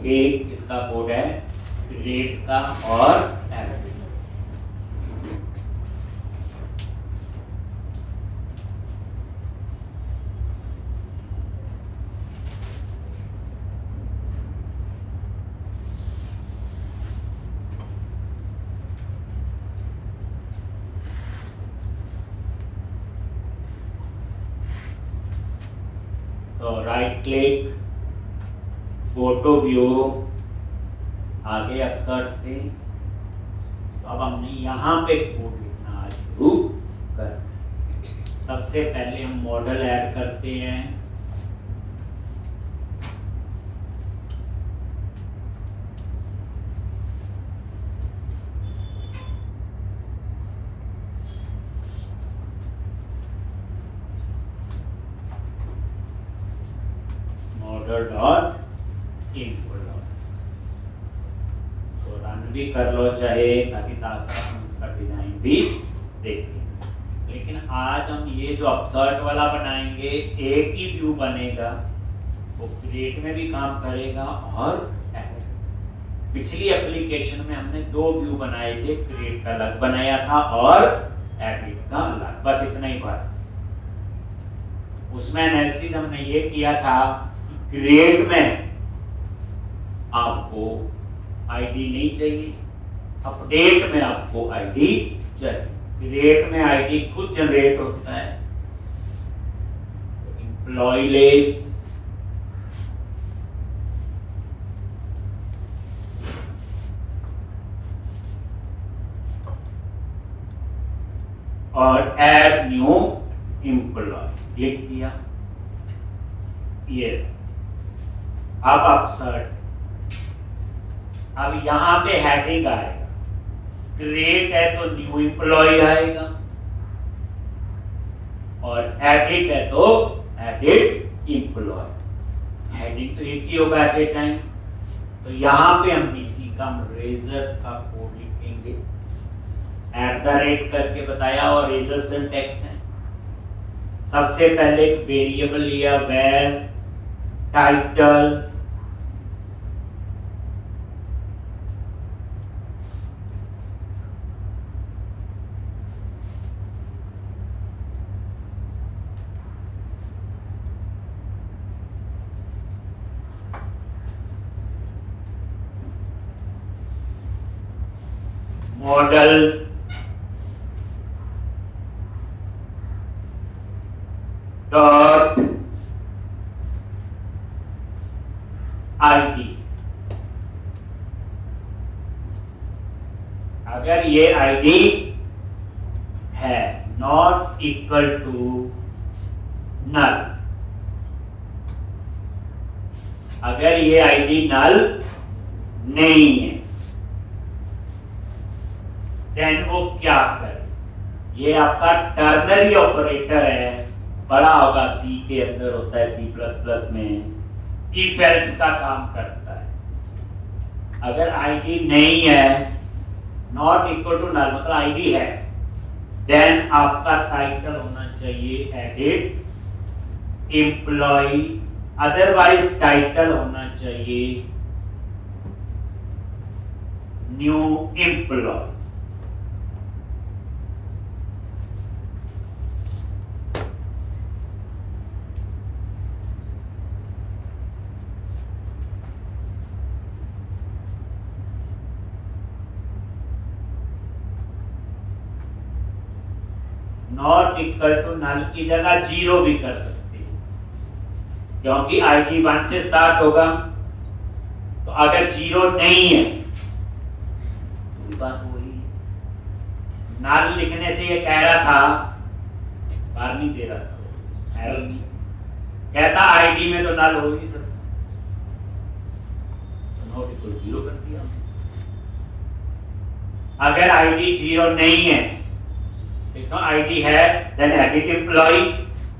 एक इसका कोड है क्रिएट का और एडिट। तो राइट क्लिक, फोटो व्यू, आगे अपसर्ट पे। तो अब हमने यहाँ पे कोड लिखना शुरू कर। सबसे पहले हम मॉडल ऐड करते हैं। मॉडल डॉट इनपुट तो रन भी कर लो चाहे, ताकि साथ साथ हम इसका डिजाइन भी देखें। लेकिन आज हम ये जो अपसर्ट वाला बनाएंगे, एक ही व्यू बनेगा, वो क्रिएट में भी काम करेगा और एडिट। पिछली एप्लीकेशन में हमने दो व्यू बनाए थे, क्रिएट का अलग बनाया था और एडिट का अलग, बस इतना ही फर्क। उसमें एनालिसिस हमने ये किया था, क्रिएट में आपको आईडी नहीं चाहिए, अपडेट में आपको आईडी चाहिए। क्रिएट में आईडी खुद जनरेट होता है, एम्प्लॉय लिस्ट, और ऐड न्यू एम्प्लॉय क्लिक किया। ये अब अपसर्ट, अब यहां पे हेडिंग आएगा, क्रिएट है तो न्यू एम्प्लॉय आएगा, और एडिट है तो एडिट एम्प्लॉय। हेडिंग तो एक ही होगा एट ए टाइम। तो यहां पे हम बीसी का रेजर का कोड लिखेंगे, @ करके बताया, और रेजर सिंटैक्स है। सबसे पहले एक वेरिएबल लिया, where title, model dot ID. अगर ये आईडी है नॉट इक्वल टू नल, अगर ये आईडी नल नहीं है, देन वो क्या करे? ये आपका टर्नरी ऑपरेटर है, बड़ा होगा, सी के अंदर होता है, C++ में इफ एल्स का काम करता है। अगर आईडी नहीं है, नॉट इक्वल टू नल मतलब आईडी है, देन आपका टाइटल होना चाहिए एडिट एम्प्लॉय, अदरवाइज टाइटल होना चाहिए new employee. Not equal to null की जगह 0 भी कर सकते हैं, क्योंकि आईडी 1 से स्टार्ट होगा। तो अगर 0 नहीं है तो बात वही है। नल लिखने से ये कह रहा था, बार नहीं दे रहा था, एरर नहीं कहता, आईडी में तो नल हो ही नहीं सकता, तो नॉट इक्वल 0 कर दिया। अगर आईडी 0 नहीं है, इसका आईडी है, देन एडिट एम्प्लॉय,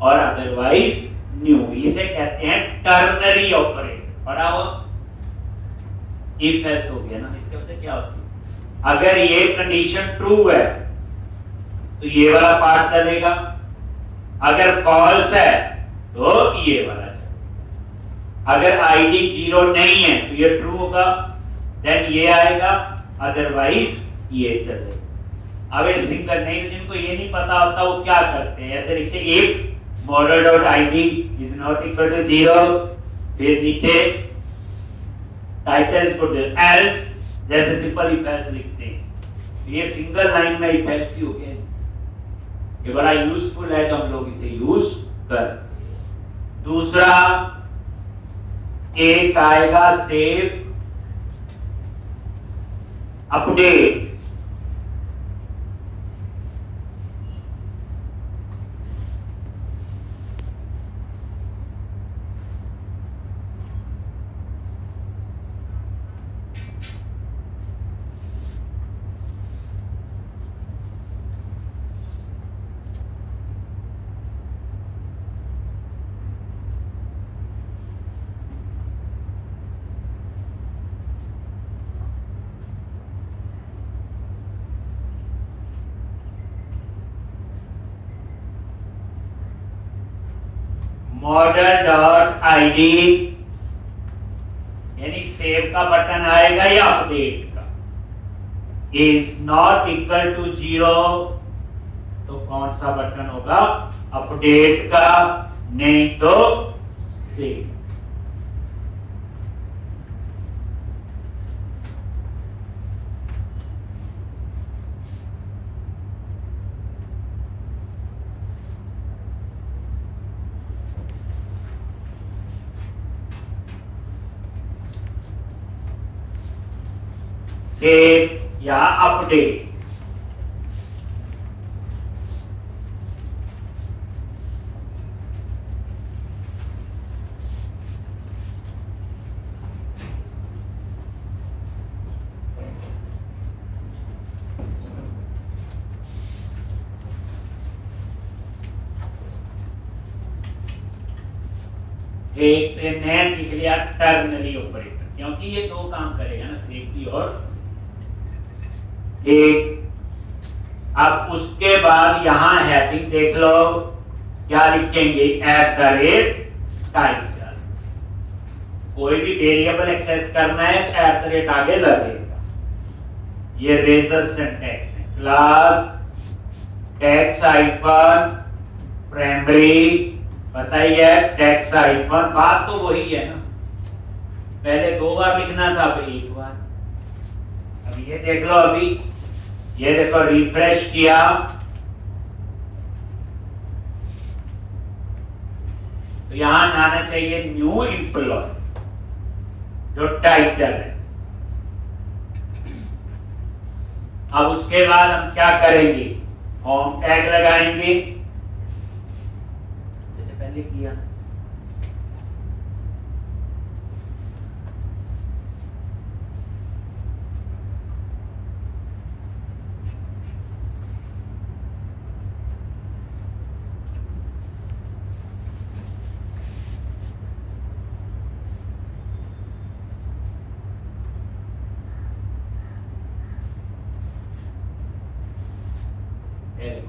और अदरवाइज न्यू। इसे कहते हैं टर्नरी ऑपरेटर। पढ़ा हो, इफ एल्स हो गया ना, इसके मतलब क्या होता है? अगर ये कंडीशन ट्रू है तो ये वाला पार्ट चलेगा, अगर फॉल्स है तो ये वाला चलेगा। अगर आईडी 0 नहीं है तो ये ट्रू होगा, देन ये आएगा, अदरवाइज ये चलेगा। अब ये सिंगल नहीं, जिनको ये नहीं पता होता वो क्या करते हैं, ऐसे लिखते हैं if model dot ID is not equal to 0, फिर नीचे टाइटल्स को एल्स, जैसे सिंपल इफ एल्स लिखते हैं। ये सिंगल लाइन में इफ एल्स ही हो गया। ये बड़ा यूजफुल है तो हम लोग इसे यूज कर। दूसरा एक आएगा save update. Model dot ID यानी सेव का बटन आएगा या अपडेट का, इज नॉट इक्वल टू 0 तो कौन सा बटन होगा, अपडेट का, नहीं तो सेव। सेव या अपडेट। एक नया सीख लिया टर्नरी ऑपरेटर, क्योंकि ये दो काम करेगा ना, सेव भी और एक। अब उसके बाद यहां हेडिंग देख लो, क्या लिखेंगे, एट द रेट टाइटल। कोई भी वेरिएबल एक्सेस करना है तो एट द रेट आगे लगेगा। ये रेजर सिंटैक्स है, क्लास टैक्स आइकन प्राइमरी, बताइए टैक्स आइकन, बात तो वही है ना, पहले 2 बार लिखना था, अब 1 बार। अब ये देख लो, अभी ये देखो रिफ्रेश किया तो यहां आना चाहिए न्यू एम्प्लॉय जो टाइटल है। अब उसके बाद हम क्या करेंगे, होम टैग लगाएंगे जैसे पहले किया।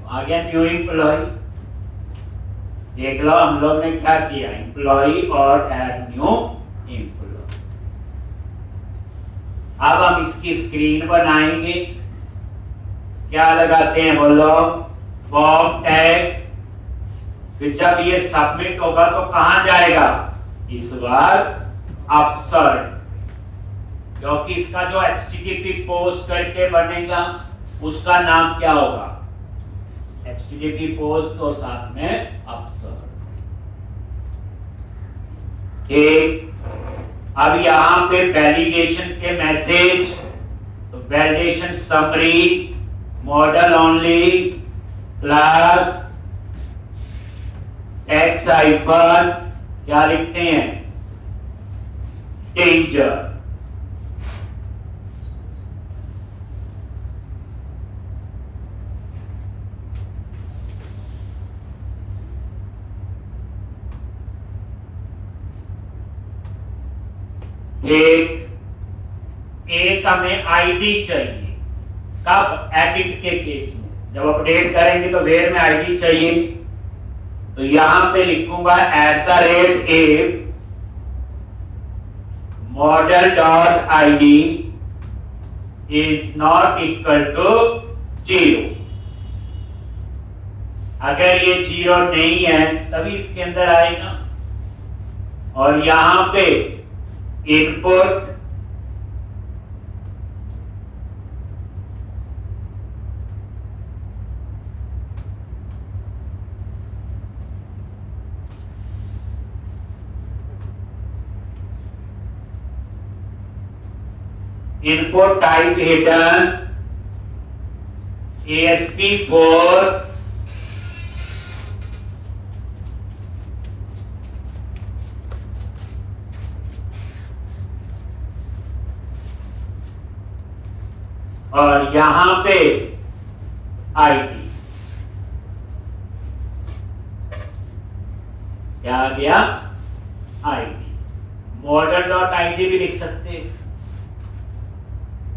आ गया न्यू एम्प्लॉय। देख लो हम लोग ने क्या किया, एम्प्लॉय और ऐड न्यू एम्प्लॉय। अब हम इसकी स्क्रीन बनाएंगे, क्या लगाते हैं बोलो, फॉर्म टैग। फिर जब ये सबमिट होगा तो कहां जाएगा, इस बार अफसर, क्योंकि इसका जो HTTP पोस्ट करके बनेगा उसका नाम क्या होगा, HTTP पोस्ट और साथ में अफसर। अब यहां पे वैलिडेशन के मैसेज, तो validation summary, model only, class tax icon, क्या लिखते हैं, डेंजर। एक हमें आईडी चाहिए, कब, एडिट के केस में, जब अपडेट करेंगे तो वेयर में आईडी चाहिए। तो यहां पे लिखूंगा @ model dot ID is not equal to 0। अगर ये 0 नहीं है तभी इसके अंदर आएगा। और यहां पे input input type hidden ASP4 और यहां पे आईडी क्या आ गया? आईडी। मॉडल डॉट आईडी भी लिख सकते हैं,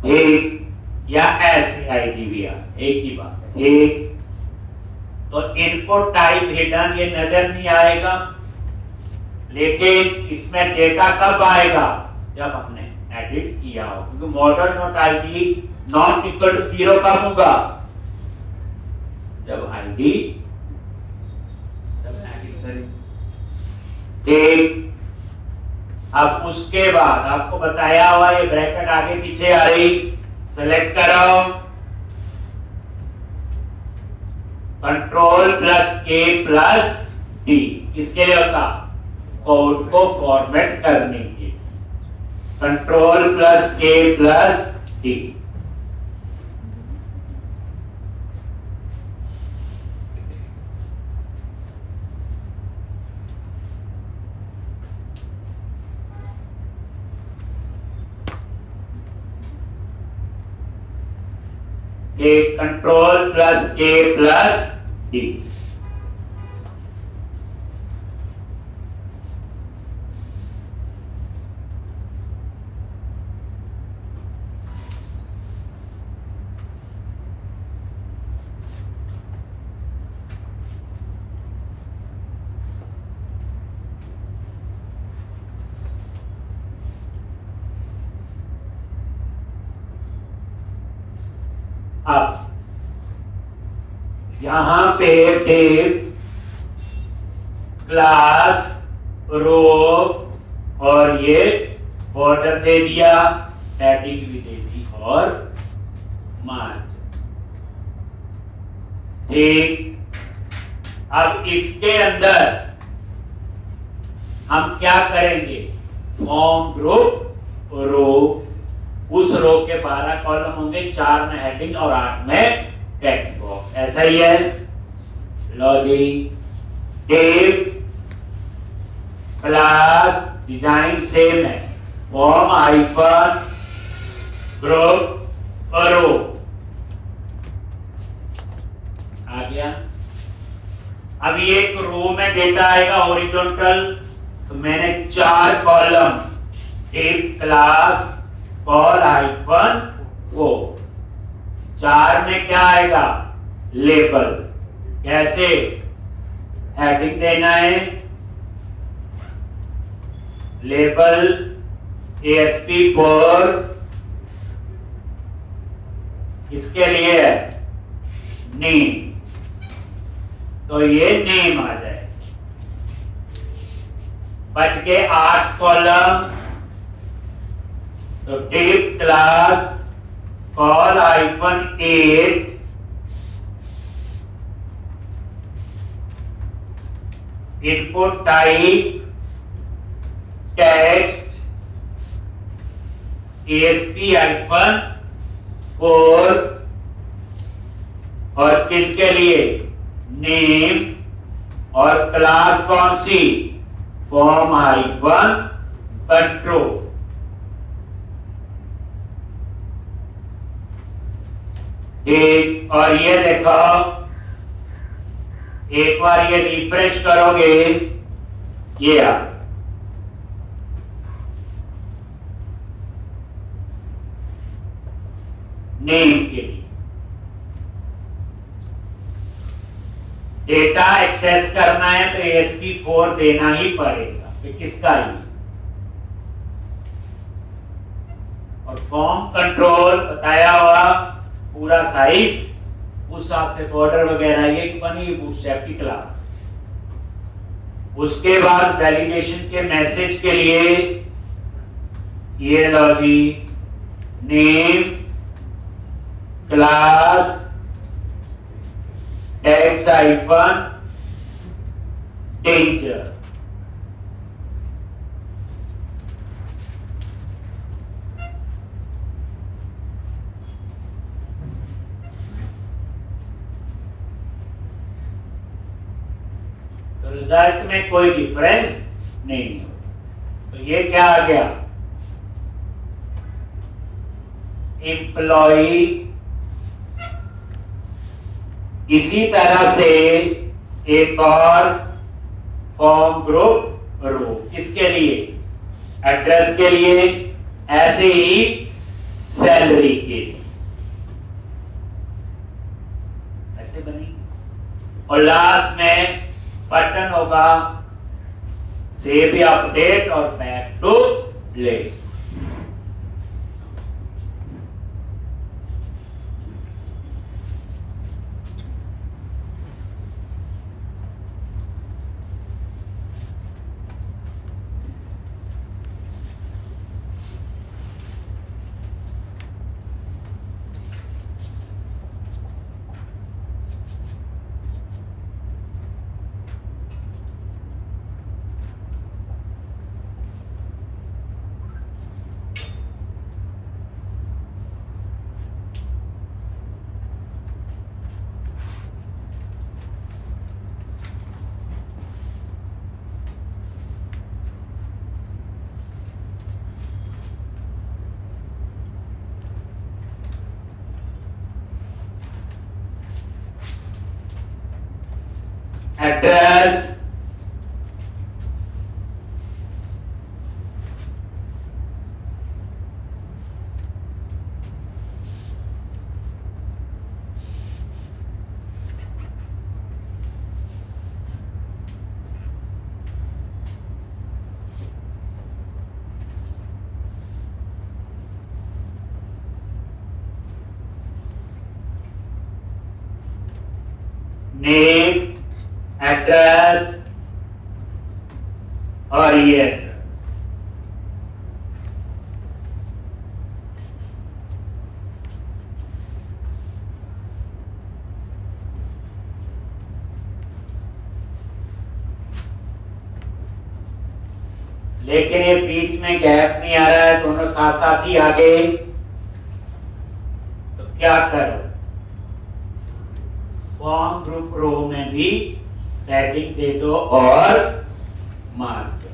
एक या ऐसे आईडी भी आ, एक ही बात है। एक तो इनपुट टाइप हिडन ये नजर नहीं आएगा, लेकिन इसमें डेटा कब आएगा? जब हमने एडिट किया हो, क्योंकि model dot ID not equal to 0 कब होगा? जब आईडी एडिट करेंगे। एक अब उसके बाद आपको बताया हुआ ये ब्रैकेट आगे पीछे आ रही, सेलेक्ट करो कंट्रोल प्लस के प्लस डी। किसके लिए होता? कोड को फॉर्मेट करने के लिए। कंट्रोल प्लस के प्लस डी। एक कंट्रोल प्लस के प्लस डी। अब यहां पे टेप क्लास रो और ये बॉर्डर दे दिया, हेडिंग भी दे दी और मार्जिन। ठीक, अब इसके अंदर हम क्या करेंगे? फॉर्म ग्रुप रो, उस रो के 12 कॉलम होंगे, 4 में हेडिंग और 8 में टेक्स्ट बॉक्स। ऐसा ही है logic. Tape class design same है, फॉर्म हाइफन ग्रुप और रो आ गया। अब ये एक रो में डेटा आएगा हॉरिजॉन्टल, तो मैंने 4 column tape class call hyphen वो, 4 में क्या आएगा? लेबल। कैसे? हेडिंग देना है, लेबल ASP4 इसके लिए नेम, तो ये नेम आ जाए। बच के 8 कॉलम, तो tape class call hyphen 8 input type text ASP hyphen 4 और किसके लिए? नेम। और क्लास कौन सी? Form hyphen control. एक और ये देखो, एक बार ये रिफ्रेश करोगे, ये आ नेम के लिए डेटा एक्सेस करना है तो ASP4 देना ही पड़ेगा। तो किसका? ये और फॉर्म कंट्रोल बताया हुआ पूरा साइज, उस हिसाब से बॉर्डर वगैरह ये बनी बूटस्ट्रैप की क्लास। उसके बाद वैलिडेशन के मैसेज के लिए ये लो जी, name, class, tags icon, danger. तो रिजल्ट में कोई डिफरेंस नहीं हो। तो ये क्या आ गया, एम्प्लॉई। इसी तरह से एक और फॉर्म ग्रुप रो, किसके लिए, एड्रेस के लिए, ऐसे ही सैलरी के लिए ऐसे बनी। और लास्ट में बटन होगा सेव या अपडेट और back to place. Address, name, address और ये एड्रेस। लेकिन ये बीच में गैप नहीं आ रहा है, दोनों साथ साथ ही आगे, तो क्या करो, फॉर्म ग्रुप रो में भी सेटिंग दे दो और मार्क करो।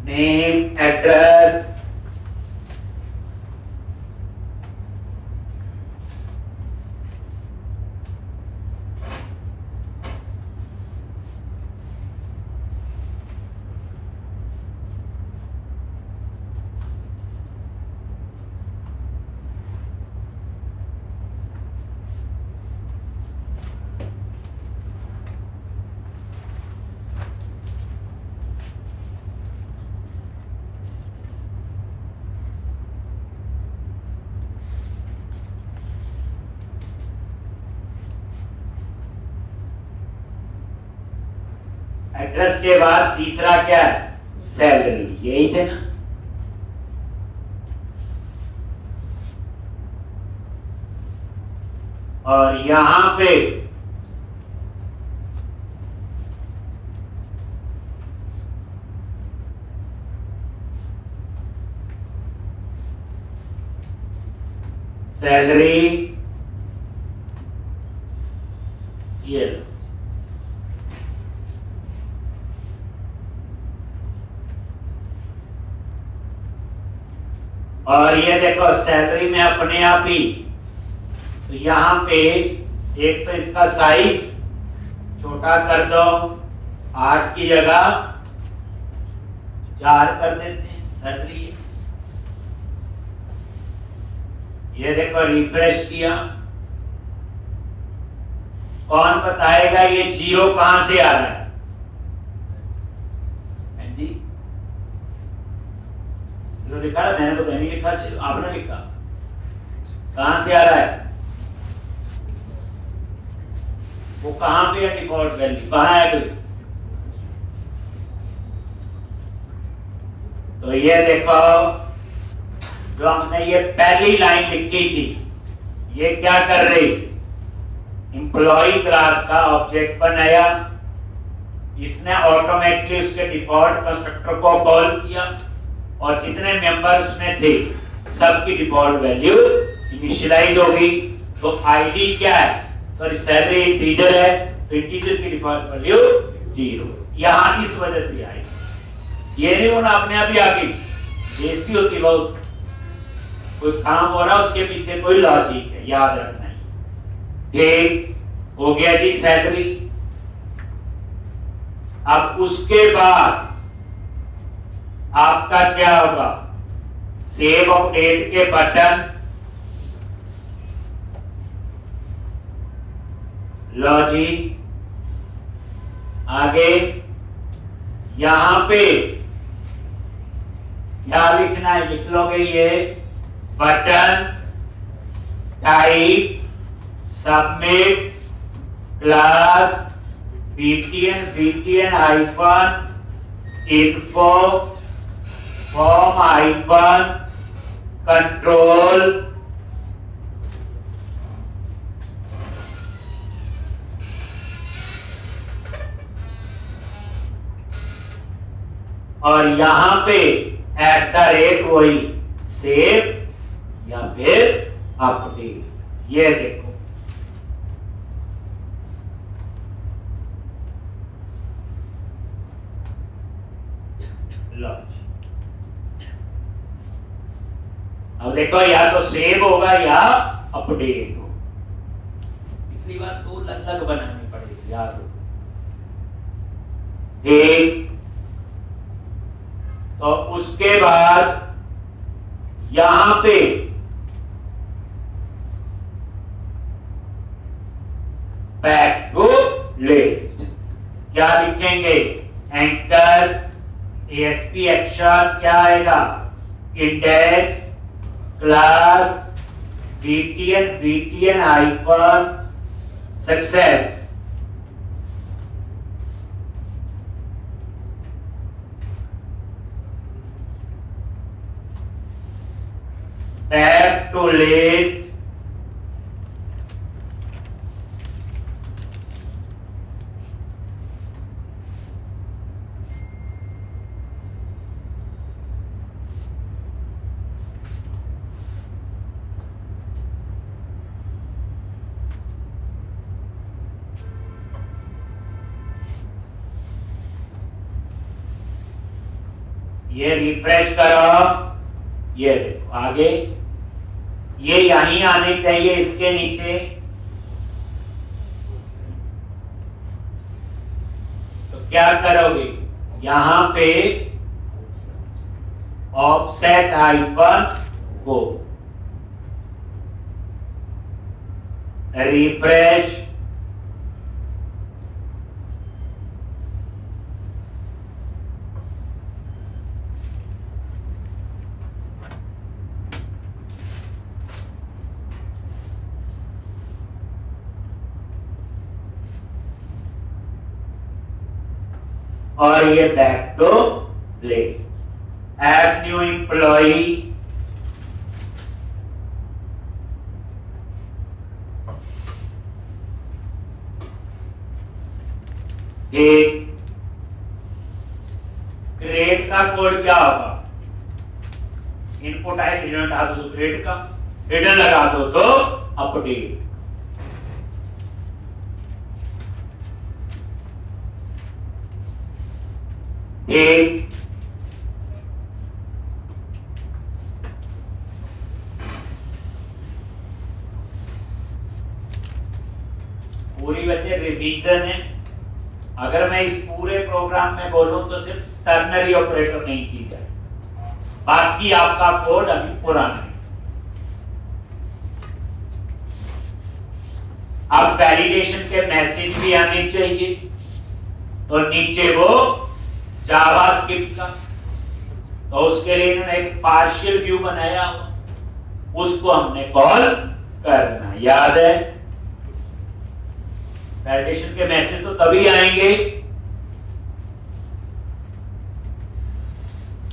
नेम, एड्रेस, एड्रेस के बाद तीसरा क्या है, सैलरी, यही थे ना। और यहां पे सैलरी ये लो। और ये देखो सैलरी में अपने आप ही, तो यहां पे एक तो इसका साइज छोटा कर दो, 8 की जगह 4 कर देते हैं सैलरी। ये देखो रिफ्रेश किया, कौन बताएगा ये जीरो कहां से आ रहा है? जी लिखा है, मैंने तो कहीं नहीं लिखा, आपने लिखा, कहां से आ रहा है? वो कहां पे है डिफॉल्ट वैल्यू, कहां है? तो ये देखो जो हमने ये पहली लाइन लिखी थी, ये क्या कर रही? एम्प्लॉय क्लास का ऑब्जेक्ट बनाया, इसने ऑटोमेटिकली उसके डिफॉल्ट कंस्ट्रक्टर को कॉल किया और जितने मेंबर्स में थे सबकी डिफॉल्ट वैल्यू इनिशियलाइज हो गई। तो आईडी क्या है? सॉरी सैलरी इंटीजर है, तो इंटीजर की डिफॉल्ट वैल्यू 0। यहां इस वजह से आई, ये नहीं होना अपने आप ही आ गई, बेइज्जती होती बहुत। कोई काम हो रहा उसके पीछे कोई लॉजिक है, याद रखना है। ठीक हो गया जी सैलरी। अब उसके बाद आपका क्या होगा? सेव अपडेट के बटन, लो जी आगे यहां पे क्या लिखना है? लिख लोगे ये button type submit class btn hyphen info form hyphen control और यहां पे @ वही सेव या फिर अपडेट। ये देखो अब देखो या तो सेव होगा या अपडेट हो। पिछली बार 2 अलग बनानी पड़ेगी, याद हो। ठीक, तो उसके बाद यहां पे बैक टू लिस्ट क्या लिखेंगे? एंकर ASP एक्शन क्या आएगा? Index class btn hyphen success. Back to list ये रिफ्रेश करो, ये देखो आगे ये यहीं आने चाहिए इसके नीचे। तो क्या करोगे? यहां पे ऑफसेट हाइफन गो, रिफ्रेश, और ये back to list. Add new employee, एक क्रिएट का कोड क्या होगा? इनपुट है, रिजल्ट आ दो क्रिएट का, हिडन लगा दो तो अपडेट। एक पूरी बच्चे रिवीजन है। अगर मैं इस पूरे प्रोग्राम में बोलूं तो सिर्फ टर्नरी ऑपरेटर नहीं की जाए, बाकी आपका कोड अभी पुराना है। अब वैलिडेशन के मैसेज भी आने चाहिए, तो नीचे वो जावास्क्रिप्ट का, तो उसके लिए इन्होंने एक पार्शियल व्यू बनाया, उसको हमने कॉल करना, याद है। वैलिडेशन के मैसेज तो तभी आएंगे,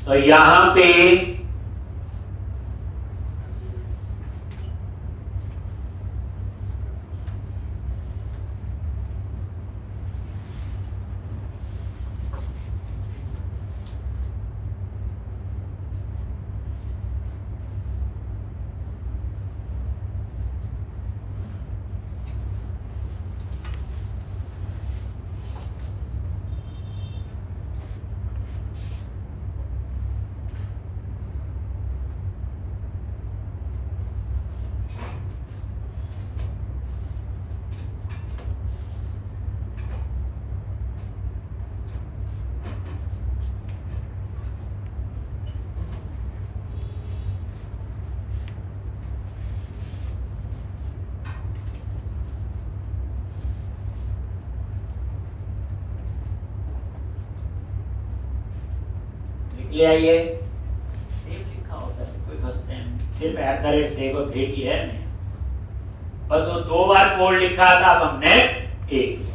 तो यहां पे ले आइए, सेव लिखा होता है, कोई फर्स्ट टाइम सिर्फ @सेव और ग्रेट ही है नहीं, पर तो 2 बार कोड लिखा था, अब हमने एक।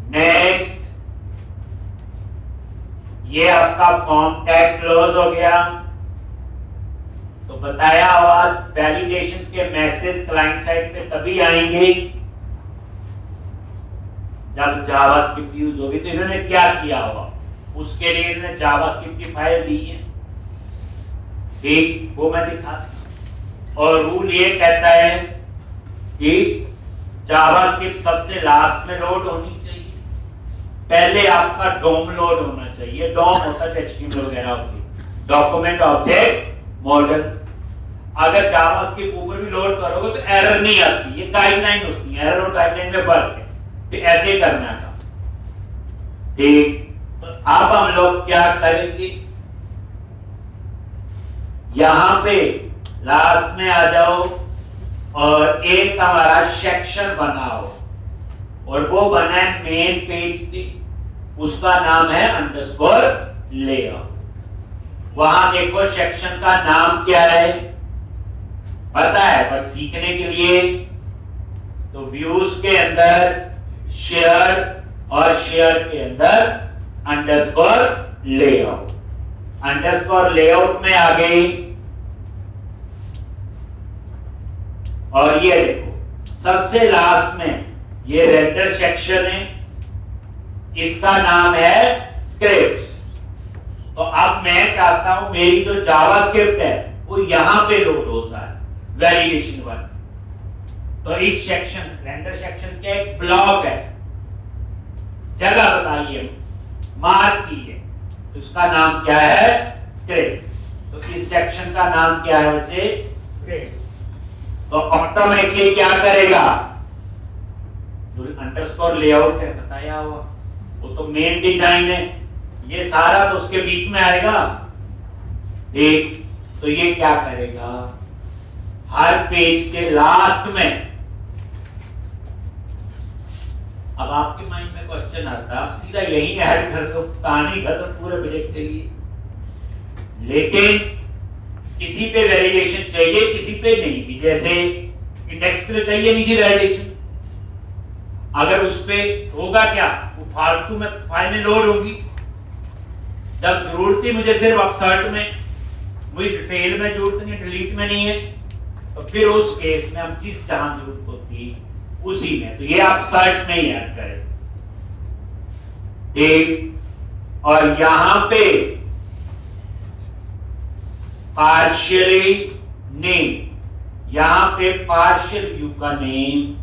नेक्स्ट, ये आपका फॉर्म टैग क्लोज हो गया, तो बताया हुआ वैलिडेशन के मैसेज क्लाइंट साइड पे तभी आएंगे जब जावास्क्रिप्ट यूज होगी। तो इन्होंने क्या किया होगा, उसके लिए इन्होंने जावास्क्रिप्ट की फाइल दी है, ठीक, वो मैं दिखाता। और रूल ये कहता है कि जावास्क्रिप्ट सबसे लास्ट में लोड होनी चाहिए, पहले आपका डोम लोड होना चाहिए। डोम होता है एचटीएमएल वगैरह होती है, डॉक्यूमेंट ऑब्जेक्ट मॉडल। अगर जावास्क्रिप्ट ऊपर भी लोड करोगे तो एरर नहीं आती, ये गाइडलाइन होती है, एरर और गाइडलाइन में फर्क है, तो ऐसे करना था, ठीक। अब हम लोग क्या करेंगे, यहां पे लास्ट में आ जाओ और एक हमारा सेक्शन बनाओ, और वो बना है मेन पेज पे, उसका नाम है अंडरस्कोर लेआउट। वहां देखो सेक्शन का नाम क्या है पता है, पर सीखने के लिए तो व्यूज के अंदर शेयर और शेयर के अंदर अंडरस्कोर लेआउट। अंडरस्कोर लेआउट में आ गई, और ये देखो सबसे लास्ट में ये रेंडर सेक्शन है, इसका नाम है स्क्रिप्ट्स। तो अब मैं चाहता हूं मेरी जो जावास्क्रिप्ट है वो यहां पे लोड हो जाए, वैलिडेशन 1। तो इस सेक्शन रेंडर सेक्शन के एक ब्लॉक है, जगह बताइए, मार्क कीजिए, तो इसका नाम क्या है, स्क्रिप्ट। तो इस सेक्शन का नाम क्या है बच्चे, स्क्रिप्ट। तो ऑटोमेटिकली क्या करेगा, जो अंडरस्कोर लेआउट है बताया हुआ, वो तो मेन डिजाइन है, ये सारा तो उसके बीच में आएगा, ठीक। तो ये क्या करेगा, हर पेज के लास्ट में, अब आपके माइंड में क्वेश्चन आता है, आप सीधा यही ऐड कर दो, कहानी खत्म पूरे प्रोजेक्ट के लिए। लेकिन किसी पे वैलिडेशन चाहिए, किसी पे नहीं भी, जैसे इंडेक्स पे चाहिए नहीं थी वैलिडेशन, अगर उस पे होगा क्या, वो फालतू में फाइल में लोड होगी। जब जरूरत थी मुझे सिर्फ अपसर्ट में, मुझे डिटेल में जरूरत नहीं, डिलीट में नहीं है, तो फिर उस केस में हम जिस जहां जरूरत होती उसी में, तो ये अपसर्ट नहीं ऐड करें, ठीक। और यहां पे पार्शियली नेम, यहां पे पार्शियल व्यू का नेम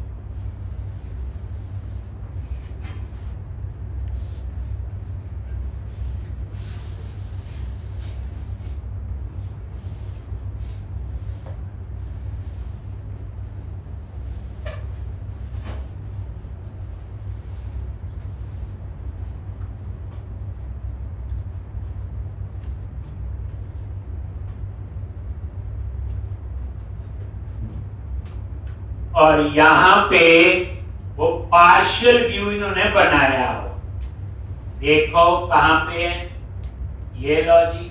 और यहां पे वो पार्शियल व्यू इन्होंने बनाया हो। देखो कहां पे है, ये लो जी,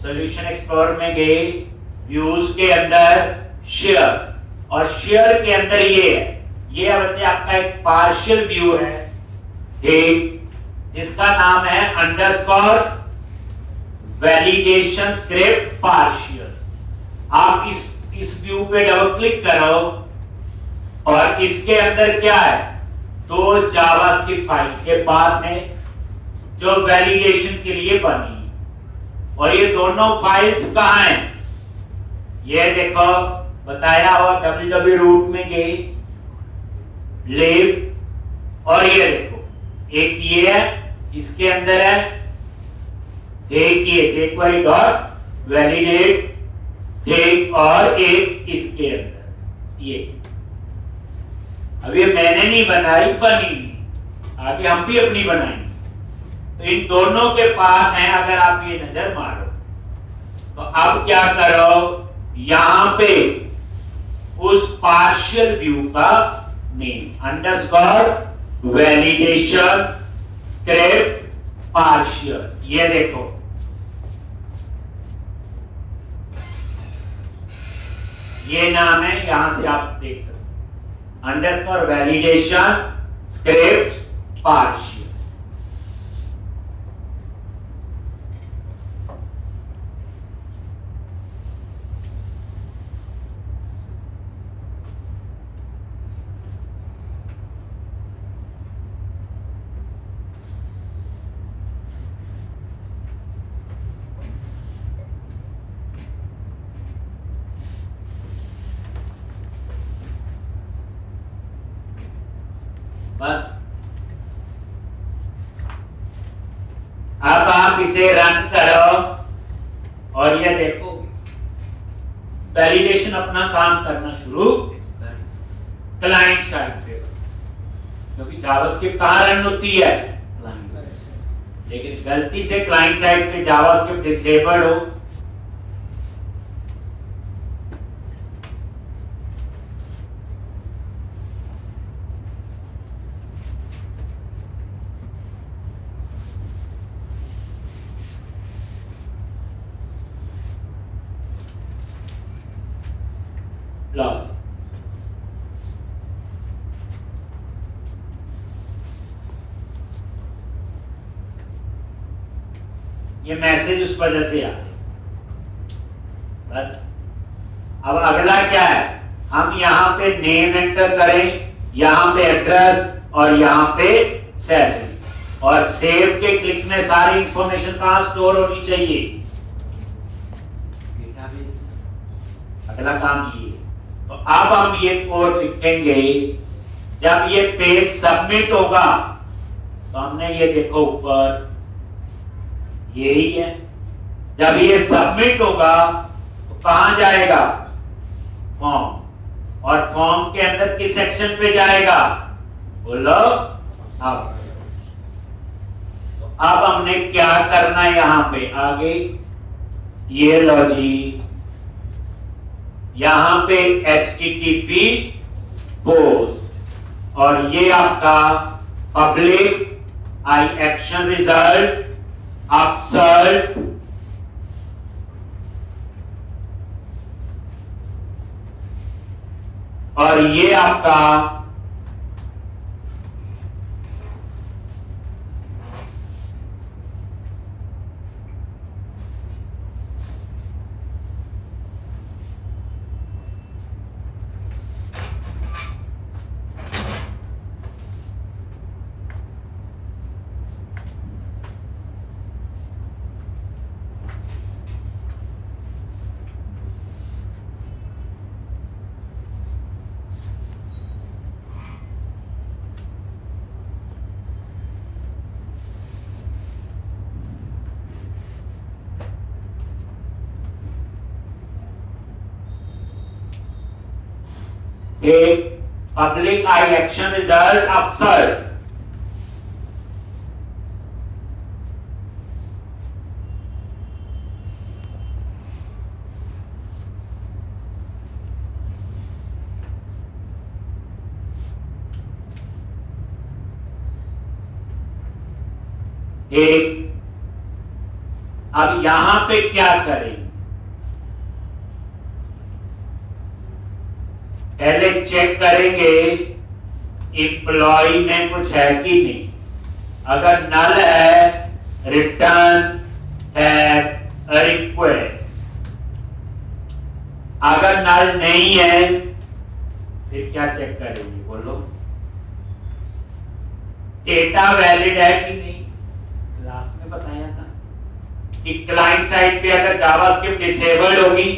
सॉल्यूशन एक्सप्लोरर में गए, व्यूज के अंदर शेयर, और शेयर के अंदर ये है, ये बच्चे आपका एक पार्शियल व्यू है, ठीक, जिसका नाम है अंडरस्कोर वैलिडेशन स्क्रिप्ट पार्शियल। आप इस व्यू पे डबल क्लिक करो और इसके अंदर क्या है, दो जावास्क्रिप्ट फाइल के पाथ है जो वैलिडेशन के लिए बनी, और ये दोनों फाइल्स कहां हैं, ये देखो बताया हुआ www रूट में गए लिब, और ये देखो एक ये है, इसके अंदर है, देखिए jQuery डॉट वैलिडेट, ठीक, और एक इसके अंदर ये, अब ये मैंने नहीं बनाई, बनी, आगे हम भी अपनी बनाएंगे। तो इन दोनों के पास हैं, अगर आप ये नजर मारो तो अब क्या करो, यहां पे उस पार्शियल व्यू का name underscore validation script partial, ये देखो ये नाम है, यहां से आप देख सकते अंडरस्कोर वैलिडेशन स्क्रिप्ट पार्शियल। बस अब आप इसे रन करो और ये देखो वैलिडेशन अपना काम करना शुरू क्लाइंट साइड पे, क्योंकि जावास्क्रिप्ट कहां रन होती है, लेकिन गलती से क्लाइंट साइड पे जावास्क्रिप्ट डिसेबल्ड हो ये मैसेज उस वजह से आ बस। अब अगला क्या है, हम यहाँ पे नेम एंटर करें, यहाँ पे एड्रेस और यहाँ पे सैलरी, और सेव के क्लिक में सारी इंफॉर्मेशन कहां स्टोर होनी चाहिए, डेटाबेस। अगला काम ये, तो अब हम ये कोड लिखेंगे, जब ये पेज सबमिट होगा तो हमने ये देखो ऊपर यही है, जब ये सबमिट होगा तो कहां जाएगा, फॉर्म, और फॉर्म के अंदर किस सेक्शन पे जाएगा, बोलो अब। तो अब हमने क्या करना है, यहां पे आगे ये लो जी, यहां पे HTTP पोस्ट, और ये आपका पब्लिक आई एक्शन रिजल्ट अपसर्ट, और ये आपका A public eye action result absurd. एक अब यहां पे क्या करें, पहले चेक करेंगे एम्प्लॉय में कुछ है कि नहीं। अगर नल है रिटर्न टैग रिक्वेस्ट, अगर नल नहीं है फिर क्या चेक करेंगे बोलो। डेटा वैलिड है कि नहीं, क्लास में बताया था कि क्लाइंट साइड पे अगर जावास्क्रिप्ट डिसेबल्ड होगी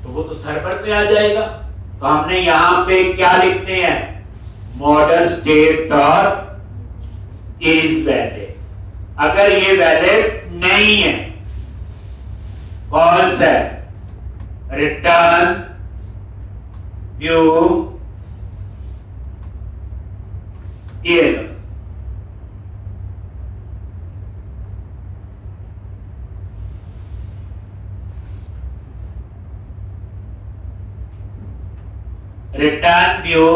तो वो तो सर्वर पे आ जाएगा। तो हमने यहां पे क्या लिखते हैं, model state dot is valid. अगर ये वैलिड नहीं है, फॉल्स है, रिटर्न व्यू ये लो। रिटर्न व्यू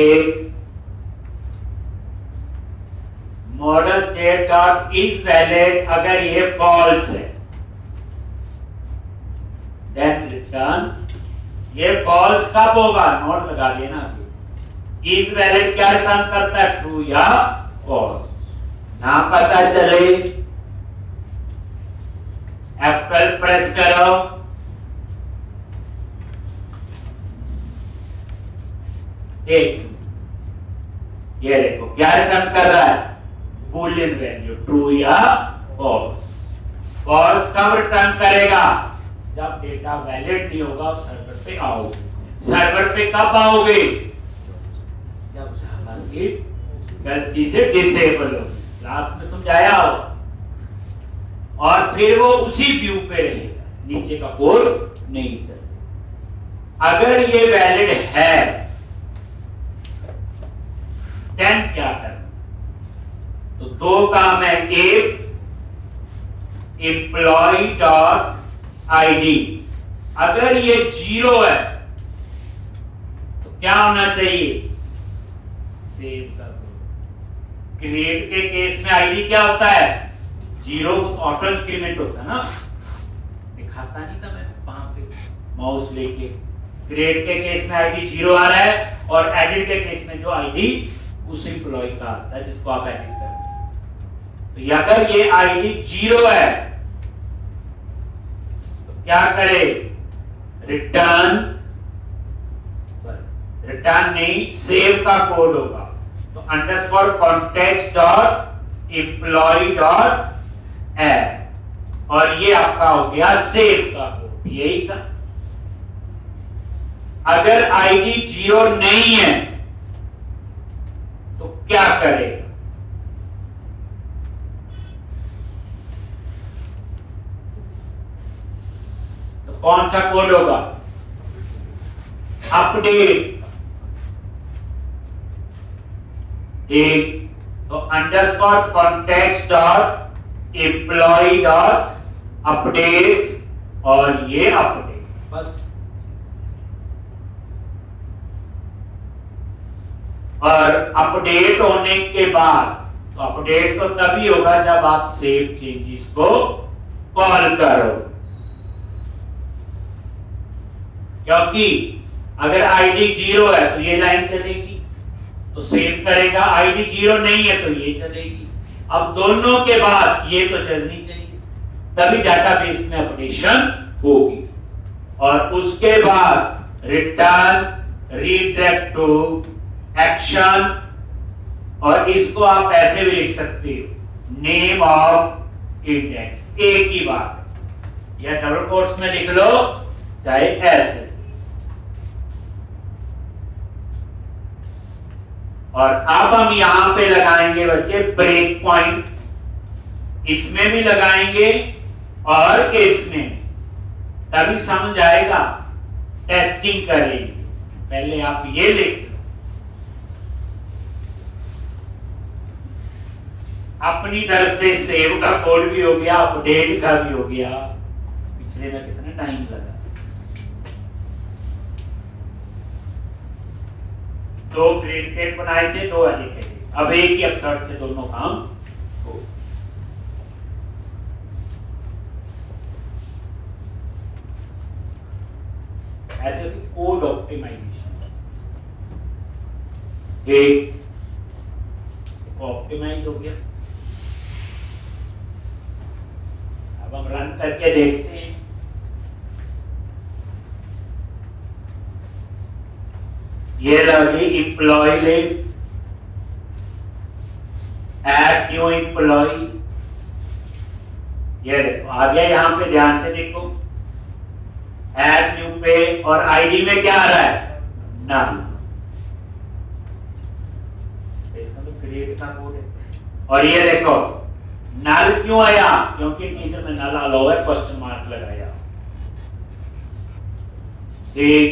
एक model state dot is valid, अगर ये फॉल्स है देन रिटर्न। ये फॉल्स कब होगा, नोट लगा लेना। इज वैलिड क्या रिटर्न करता है, ट्रू या फॉल्स। ना पता चले F12 प्रेस करो, देख ये देखो क्या रिटर्न कर रहा है, बूलियन वैल्यू ट्रू या फॉल्स। फॉल्स कब रिटर्न करेगा, जब डेटा वैलिड नहीं होगा और सर्वर पे आओगे। सर्वर पे कब आओगे, जब जावास्क्रिप्ट गलती से डिसेबल हो, लास्ट में समझाया हो, और फिर वो उसी व्यू पे रहेगा, नीचे का कोड नहीं चलेगा। अगर ये वैलिड है देन क्या करना, तो दो काम है। एक एम्प्लॉय डॉट आईडी, अगर ये 0 है तो क्या होना चाहिए, सेव कर दो। क्रिएट के केस में आईडी क्या होता है, 0 ऑटो इंक्रीमेंट होता है ना, दिखाता नहीं था मैं वहां पे माउस लेके। क्रिएट के केस में आईडी 0 आ रहा है, और एडिट के केस में जो आईडी उस एम्प्लॉय का आता है जिसको आप एडिट कर रहे हैं। तो अगर ये आईडी 0 है तो क्या करे, रिटर्न नहीं सेव का कोड होगा, तो underscore context dot employee dot add, और ये आपका हो गया सेव का कोड, यही था। अगर आईडी 0 नहीं है तो क्या करेगा, तो कौन सा कोड होगा, अपडेट। एक तो underscore context dot employee dot update, और ये अपडेट बस। और अपडेट होने के बाद, तो अपडेट तो तभी होगा जब आप सेव चेंजेस को कॉल करो, क्योंकि अगर आईडी 0 है तो ये लाइन चलेगी तो सेव करेगा, आईडी 0 नहीं है तो ये चलेगी। अब दोनों के बाद ये तो चलनी चाहिए, तभी डाटाबेस में अपडेशन होगी। और उसके बाद रिटर्न रीडायरेक्ट टू एक्शन, और इसको आप ऐसे भी लिख सकते हो नेम ऑफ इंडेक्स, एक ही बात, या डबल कोट्स में लिख लो चाहे ऐसे। और अब हम यहां पे लगाएंगे बच्चे ब्रेक पॉइंट, इसमें भी लगाएंगे और इसमें, तभी समझ आएगा, टेस्टिंग करेंगे। पहले आप ये लिख लो, अपनी तरफ से सेव का कोड भी हो गया, अपडेट का भी हो गया। पिछले में कितना टाइम लगा, 2 प्रिंटेड बनाए थे, 2 एडिटेड, अब एक ही अपसर्ट से दोनों काम हो। ऐसे भी कोड ऑप्टिमाइजेशन, एक ऑप्टिमाइज हो गया। अब हम रन करके देखते हैं। ये लगी employee list, add new employee, ये देखो आ गया। यहां पे ध्यान से देखो, ऐड न्यू पे, और आईडी में क्या आ रहा है, नल। इसका तो क्रिएट का कोड है। और ये देखो नल क्यों आया, क्योंकि टीचर में नल अलाउ है, क्वेश्चन मार्क लगाया। ठीक,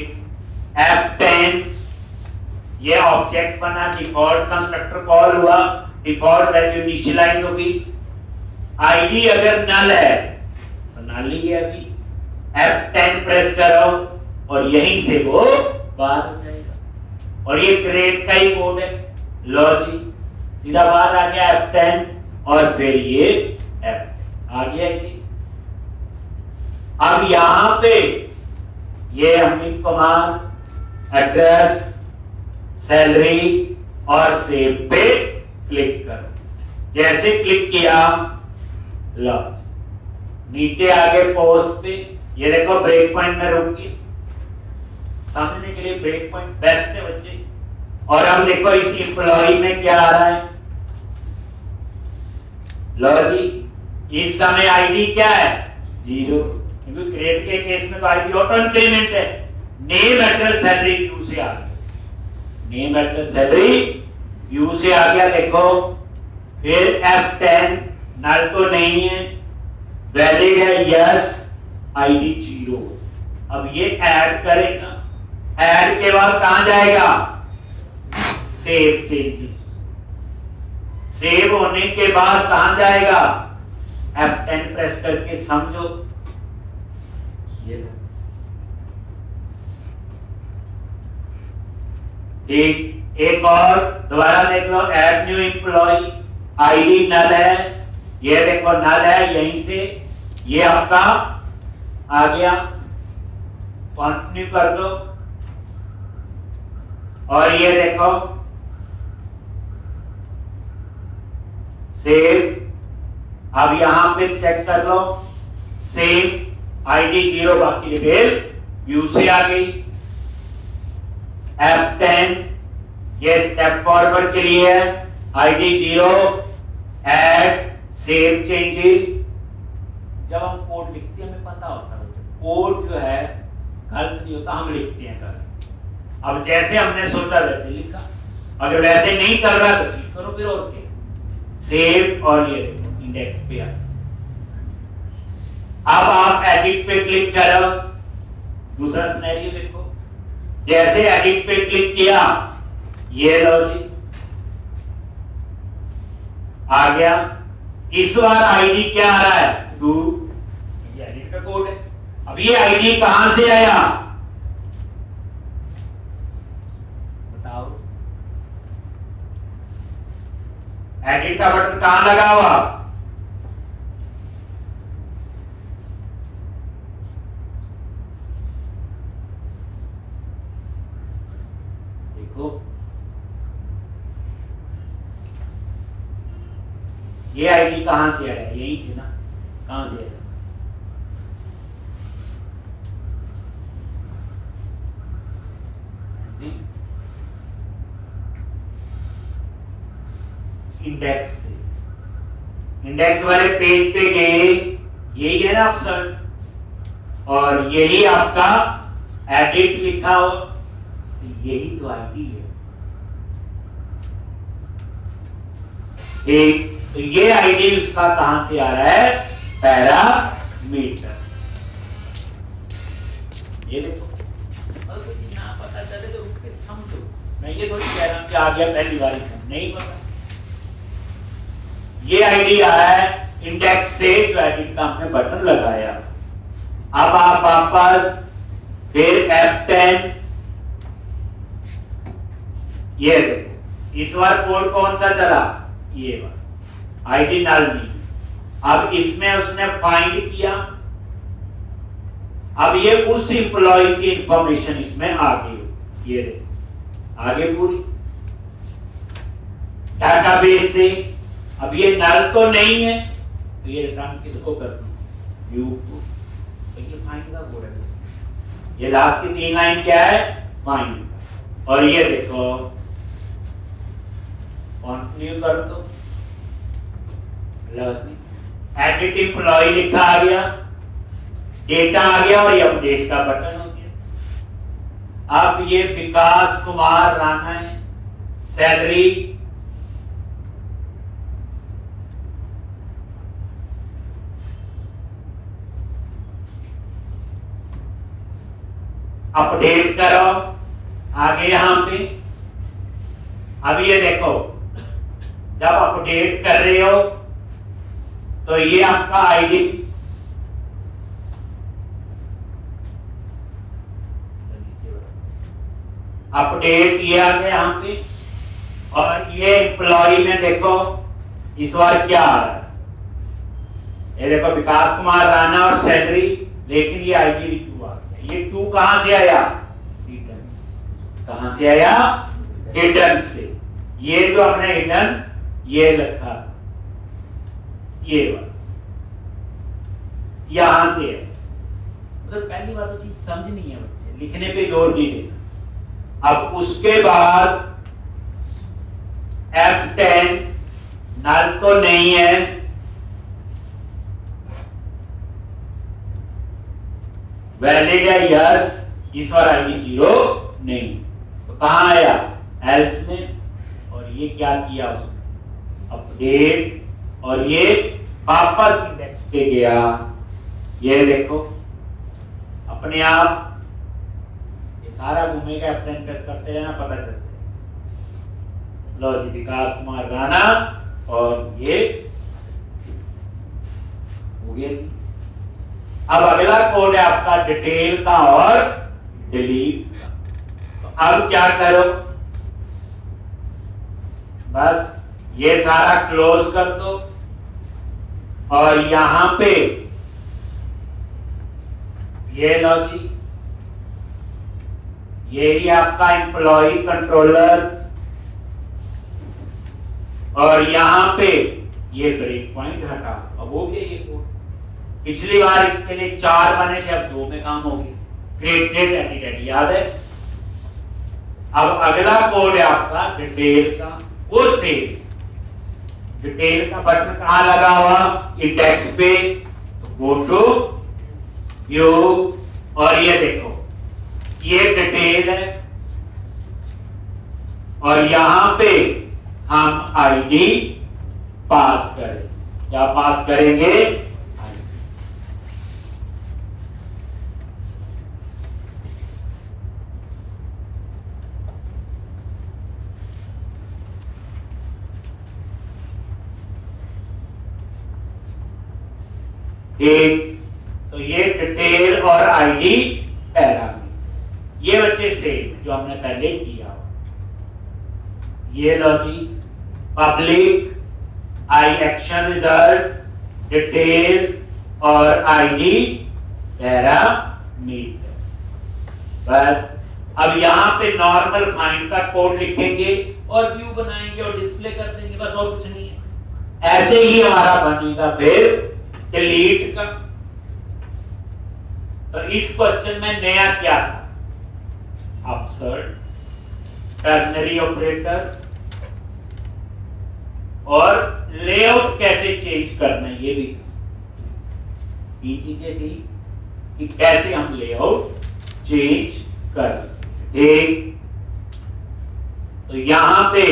F10 ये ऑब्जेक्ट बना, डिफॉल्ट कंस्ट्रक्टर कॉल हुआ, डिफॉल्ट वैल्यू इनिशियलाइज होगी। आईडी अगर नल है तो नल ही है अभी। F10 प्रेस करो और यहीं से वो बाहर हो जाएगा। और ये क्रिएट का ही कोड है, लो जी सीधा बाहर आ गया F10, और फिर ये F आ गया ये। अब यहां पे ये अमित कुमार, एड्रेस, सैलरी और सेव पे क्लिक करो। जैसे क्लिक किया, लो नीचे आगे पोस्ट पे, ये देखो ब्रेक पॉइंट में रुक गया। समझने के लिए ब्रेक पॉइंट बेस्ट है बच्चे। और अब देखो इस एम्प्लॉय में क्या आ रहा है, लो जी इस समय आईडी क्या है, 0, क्योंकि क्रिएट के केस में तो आईडी ऑटो इंक्रीमेंट है। नेम एड्रेस सैलरी क्यू से आ गया, नेम एड्रेस सैलरी क्यू से आ गया। देखो फिर F10 नल तो नहीं है, वैलिड है, यस, आईडी 0। अब ये ऐड करेगा, ऐड के बाद कहां जाएगा, सेव चेंजेस। सेव होने के बाद कहां जाएगा, F10 प्रेस करके समझो, ये ठीक। एक और दोबारा देख लो, ऐड न्यू एम्प्लॉय, आईडी नल है, ये देखो नल है, यहीं से ये आपका आ गया। कंटिन्यू कर दो, और ये देखो सेव। अब यहां पे चेक कर लो, सेव, आईडी 0, बाकी डिटेल व्यू से आ गई। F10 ये स्टेप फॉरवर्ड के लिए है, आईडी 0, ऐड, सेव चेंजेस। जब हम कोड लिखते हैं हमें पता होता है कोड जो है गलत नहीं होता, हम लिखते हैं गलत। अब जैसे हमने सोचा वैसे लिखा, अगर वैसे नहीं चल रहा तो ठीक करो फिर, और क्या, सेव, और ये देखो इंडेक्स पे आ। अब आप एडिट पे क्लिक करो, दूसरा सिनेरियो देखो, जैसे एडिट पे क्लिक किया, ये लो जी आ गया। इस बार आईडी क्या आ रहा है, 2, ये एडिट का कोड है। अब ये आईडी कहां से आया, बताओ, एडिट का बटन कहां लगा हुआ, देखो ये आईडी कहां से आया, यही थी ना, कहां से आया, इंडेक्स से। इंडेक्स वाले पेज पे गए, यही है ना ऑप्शन, और यही आपका एडिट लिखा हो, यही तो आईडी है। एक ये आईडी उसका कहां से आ रहा है, पैरामीटर। ये देखो, अगर कोई चीज ना पता चले तो उसके समझो, मैं ये थोड़ी कह रहा हूं कि आ गया पहली बार समझ, नहीं पता। ये आईडी आ रहा है इंडेक्स से, जो एडिट का हमने बटन लगाया। अब आप वापस फिर F10, ये देखो इस बार कोड कौन सा चला, ये बार आईडी नल नहीं। अब इसमें उसने फाइंड किया, अब ये उस एम्प्लॉय की इंफॉर्मेशन इसमें आ गई, ये देखो आगे पूरी डाटाबेस से। अब ये नल तो नहीं है, तो ये रिटर्न किसको कर दूं, व्यू को, तो ये फाइंड का कोड है। ये लास्ट की 3 लाइन क्या है, फाइंड। और ये देखो कंटिन्यू कर दो, एडिट एम्प्लॉय लिखा आ गया, डेटा आ गया, और ये अपडेट का बटन हो गया। अब ये विकास कुमार राणा है, सैलरी अपडेट करो, आगे यहां पे। अब ये देखो जब अपडेट कर रहे हो तो ये आपका आईडी, अपडेट ये आ गया यहां पे, और ये एम्प्लॉय में देखो इस बार क्या आ रहा है, ये देखो विकास कुमार राणा और सैलरी, लेकिन ये आईडी भी 2 आ गया। ये 2 कहां से आया, रिटर्न से। कहां से आया, रिटर्न से। ये जो हमने रिटर्न ये लिखा, ये वाला यहां से है, मतलब पहली बार तो चीज समझनी है बच्चे, लिखने पे जोर नहीं देना। अब उसके बाद F10 नल तो नहीं है, वैलिड है यस, इस बार आईडी 0 नहीं, तो कहां आया, एल्स में। और ये क्या किया उसने, अपडेट, और ये वापस इंडेक्स पे गया। ये देखो अपने आप ये सारा घूमेगा, F10 प्रेस करते रहना, पता चलता है। लो जी विकास कुमार राणा, और ये हो गया जी। अब अगला कोड है आपका डिटेल का और डिलीट का। तो अब क्या करो, बस ये सारा क्लोज कर दो, और यहां पे ये लो जी, ये ही आपका एम्प्लॉय कंट्रोलर, और यहां पे ये ब्रेक पॉइंट हटा। अब हो गया ये कोड। पिछली बार इसके लिए 4 बने थे, अब 2 में काम हो गया, क्रिएटेड एडिटेड, याद है। अब अगला कोड है आपका डिटेल का, और से डिटेल का बटन कहां लगा हुआ, इंडेक्स पे, तो गो टू व्यू, और ये देखो ये डिटेल है, और यहां पे हम आईडी पास करें, क्या पास करेंगे, एक, तो ये डिटेल और आईडी पैरामीटर, ये बच्चे सेम जो हमने पहले किया। ये लो जी, पब्लिक आई एक्शन रिजल्ट डिटेल और आईडी पैरामीटर। बस अब यहां पे नॉर्मल फाइंड का कोड लिखेंगे और व्यू बनाएंगे और डिस्प्ले कर देंगे, बस और कुछ नहीं है। ऐसे ही हमारा बनेगा फिर डिलीट का। तो इस क्वेश्चन में नया क्या था? अपसर्ड, टर्नरी ऑपरेटर और लेआउट कैसे चेंज करना, ये भी चीजें थी कि कैसे हम लेआउट चेंज कर। तो यहां पे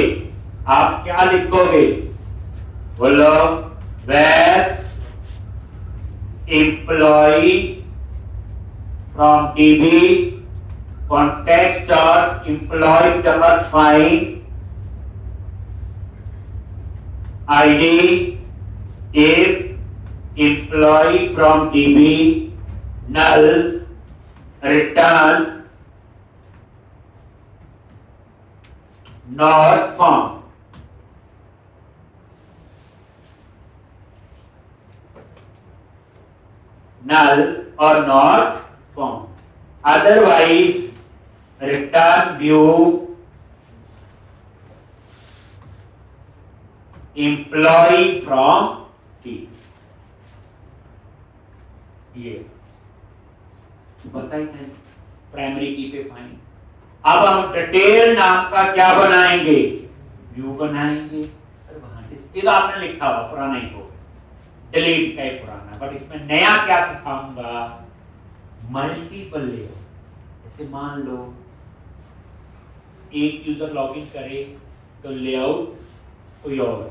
आप क्या लिखोगे? बोलो, where employee from DB context or employee double find ID if employee from DB null return not found. Null or not found. Otherwise, return view employee from T. ये पता ही नहीं, प्राइमरी की पे फाइंड। अब हम डिटेल नाम का क्या बनाएंगे? व्यू बनाएंगे। अरे वहां डिस्प्ले आपने लिखा हुआ पुराना ही हो, डिलीट का ही पुराना, बट इसमें नया क्या सिखाऊंगा? Multiple layout. जैसे मान लो एक यूजर लॉगिन करे तो लेआउट कोई और,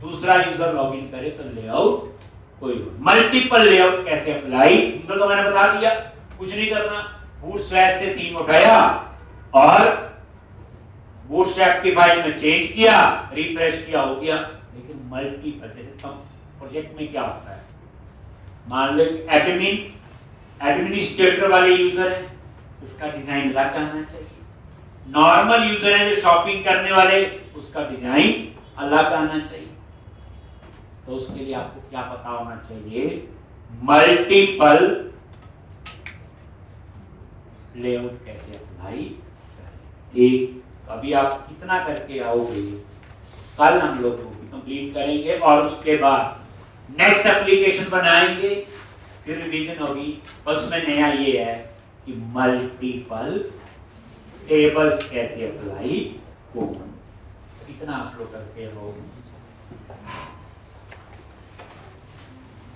दूसरा यूजर लॉगिन करे तो लेआउट कोई और। मल्टीपल लेआउट कैसे अप्लाई? सिंपल तो मैंने बता दिया, कुछ नहीं करना, बूटस्ट्रैप से थीम उठाया और बूटस्ट्रैप की फाइल में चेंज किया, रिफ्रेश किया, हो गया। लेकिन मल्टीपल, जैसे प्रोजेक्ट में क्या होता है, मान लो एडमिनिस्ट्रेटर वाले यूजर है, इसका डिजाइन अलग आना चाहिए। नॉर्मल यूजर है जो शॉपिंग करने वाले, उसका डिजाइन अलग आना चाहिए। तो उसके लिए आपको क्या पता होना चाहिए? मल्टीपल लेआउट कैसे अप्लाई करें। एक अभी आप इतना करके आओगे, कल हम लोग कंप्लीट करेंगे और उसके बाद नेक्स्ट एप्लीकेशन बनाएंगे, फिर रिवीजन होगी। उसमें नया ये है कि मल्टीपल टेबल्स कैसे अप्लाई हो। इतना आप लोग करके हो।